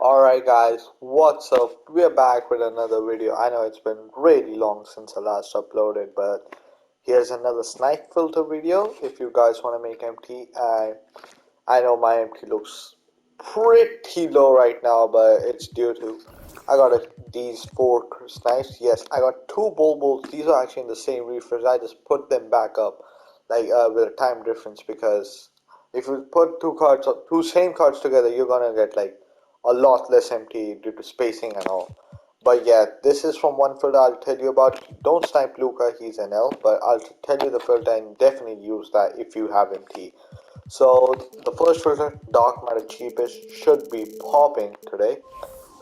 Alright guys, what's up? We're back with another video. I know it's been really long since I last uploaded, but here's another snipe filter video if you guys want to make MT. And I know my MT looks pretty low right now, but it's due to I got these four snipes. Yes, I got two bulbuls. These are actually in the same refresh. I just put them back up with a time difference, because if you put two same cards together, you're gonna get like a lot less MT due to spacing and all. But yeah, this is from one filter I'll tell you about. Don't snipe Luca, he's an L, but I'll tell you the filter and definitely use that if you have MT. So the first filter, dark matter cheapest, should be popping today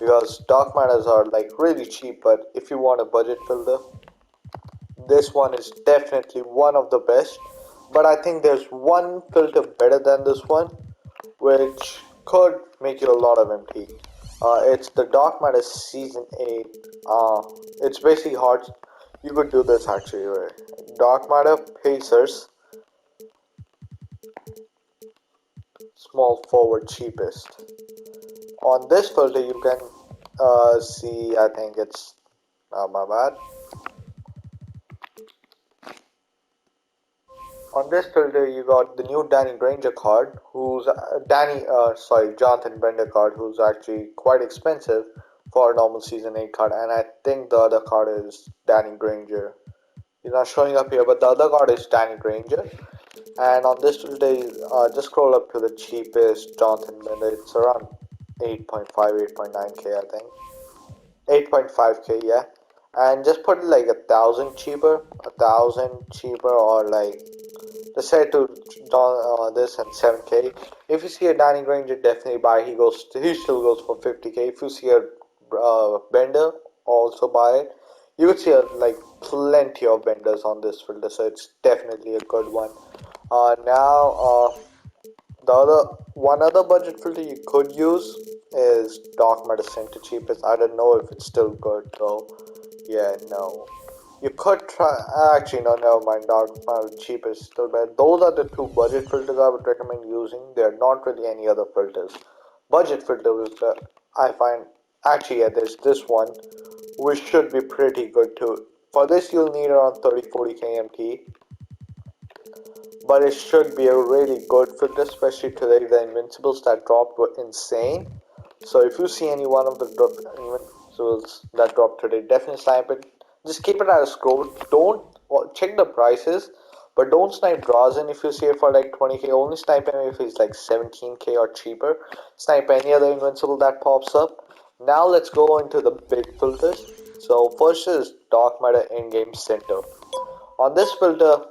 because dark matters are like really cheap. But if you want a budget filter, this one is definitely one of the best. But I think there's one filter better than this one, which could make you a lot of MT. It's the Dark Matter Season 8. It's basically hard. You could do this actually, right? Dark Matter Pacers, small forward cheapest. On this filter, you can see, I think it's, my bad. On this filter, you got the new Danny Granger card, who's Jonathan Bender card, who's actually quite expensive for a normal Season 8 card, and I think the other card is Danny Granger. He's not showing up here, but the other card is Danny Granger. And on this filter, just scroll up to the cheapest Jonathan Bender. It's around 8.5, 8.9k, I think. 8.5k, yeah. And just put it like a thousand cheaper, or like just set to this and 7k. If you see a Danny Granger, definitely buy. He still goes for 50k. If you see a Bender, also buy it. You could see like plenty of Benders on this filter, so it's definitely a good one. Now the other budget filter you could use is Dark Matter Center cheapest. I don't know if it's still good though. Yeah, no. You could try. Actually, no, never mind. Dark Matter cheapest still better. Those are the two budget filters I would recommend using. There are not really any other filters. Budget filters I find, actually, yeah, there's this one which should be pretty good too. For this, you'll need around 30-40 MT, but it should be a really good filter, especially today. The invincibles that dropped were insane. So if you see any one of the invincibles that dropped today, definitely snipe it. Just keep it at a scroll. Don't check the prices, but don't snipe Drazen if you see it for like 20k. Only snipe him if he's like 17k or cheaper. Snipe any other invincible that pops up. Now let's go into the big filters. So first is Dark Matter in-game center. On this filter,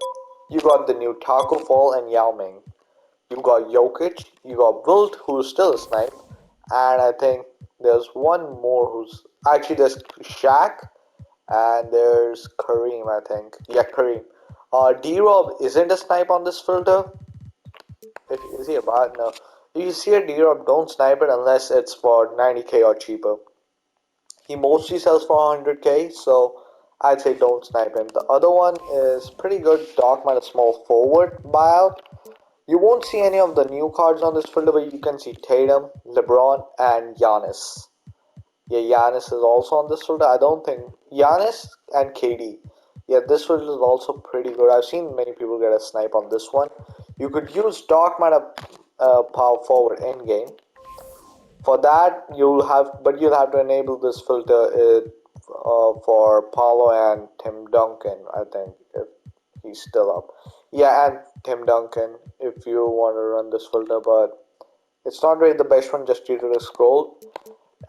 you got the new Taco Fall and Yao Ming. You got Jokic, you got Wilt, who's still a snipe, and I think there's one more who's actually there's Shaq, and there's Kareem, I think. Yeah, Kareem. D-Rob isn't a snipe on this filter. Is he a bot? No. If you see a D-Rob, don't snipe it unless it's for 90k or cheaper. He mostly sells for 100k, so I'd say don't snipe him. The other one is pretty good. Dark Matter small forward buyout. You won't see any of the new cards on this filter, but you can see Tatum, LeBron, and Giannis. Yeah, Giannis is also on this filter. I don't think Giannis and KD. Yeah, this filter is also pretty good. I've seen many people get a snipe on this one. You could use Dark Matter power forward end game. For that, you'll have to enable this filter for Paulo and Tim Duncan, I think, if he's still up. Yeah, and Tim Duncan, if you want to run this filter, but it's not really the best one just due to the scroll.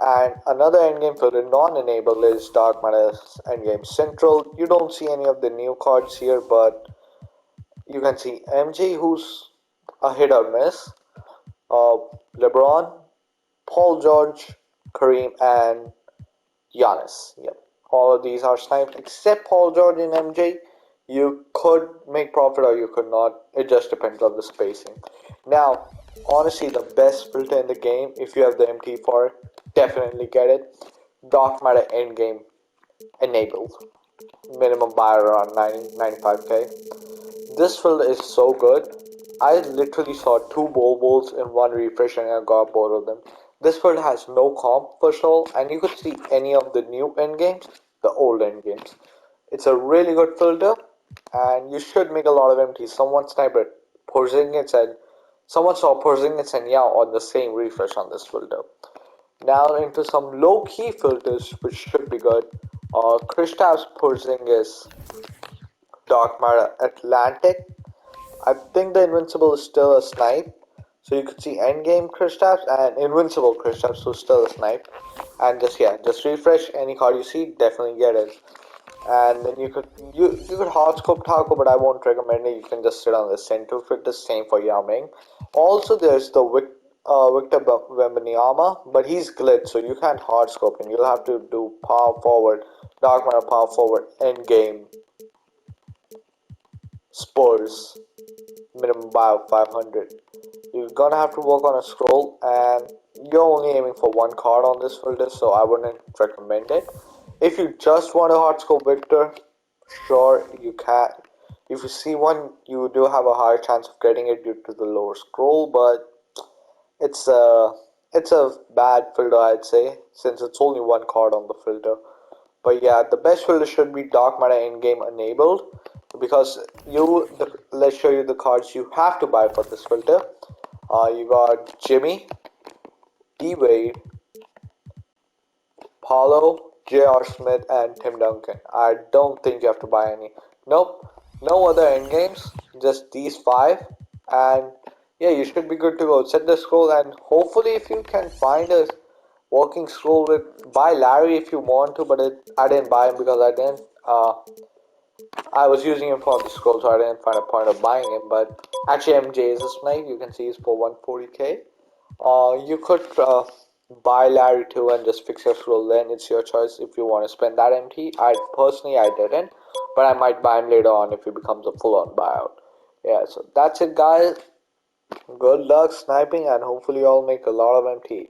And another endgame filter non-enabled is Dark Matter's endgame central. You don't see any of the new cards here, but you can see MJ, who's a hit or miss, LeBron, Paul George, Kareem, and Giannis. Yep. All of these are sniped except Paul George and MJ. You could make profit or you could not. It just depends on the spacing. Now, honestly, the best filter in the game, if you have the MT for it, definitely get it. Dark Matter Endgame enabled. Minimum buy around 95k. This filter is so good. I literally saw two Bobos in one refresh and I got both of them. This filter has no comp for sure, and you could see any of the new endgames, the old endgames. It's a really good filter, and you should make a lot of MTs. Someone sniped Porzingis and someone saw Porzingis and Yao on the same refresh on this filter. Now into some low-key filters, which should be good. Kristaps Porzingis Dark Matter Atlantic. I think the Invincible is still a snipe. So you could see endgame Kristaps and Invincible Kristaps, so still a snipe. And just yeah, just refresh any card you see, definitely get it. And then you could hard scope Taco, but I won't recommend it. You can just sit on the center fit. The same for Yao Ming. Also, there's the Victor Wembanyama, but he's glitch, so you can't hard scope him. You'll have to do power forward, dark matter power forward, end game Spurs minimum buy of 500. You're gonna have to work on a scroll, and you're only aiming for one card on this filter, so I wouldn't recommend it. If you just want a hard scope Victor, sure you can. If you see one, you do have a higher chance of getting it due to the lower scroll, but it's a it's a bad filter, I'd say, since it's only one card on the filter. But yeah, the best filter should be dark matter in game enabled, because let's show you the cards you have to buy for this filter. You got Jimmy, D Wade, Paulo, J.R. Smith, and Tim Duncan. I don't think you have to buy any. Nope, no other endgames, just these five, and yeah, you should be good to go. Set the scroll, and hopefully, if you can find a working scroll with, buy Larry if you want to, but I didn't buy him because I was using him for the scroll, so I didn't find a point of buying him. But actually, MJ is a snipe. You can see he's for 140k. You could buy Larry too and just fix your scroll. Then it's your choice if you want to spend that MT. I didn't, but I might buy him later on if he becomes a full-on buyout. Yeah, so that's it, guys. Good luck sniping, and hopefully, you all make a lot of MT.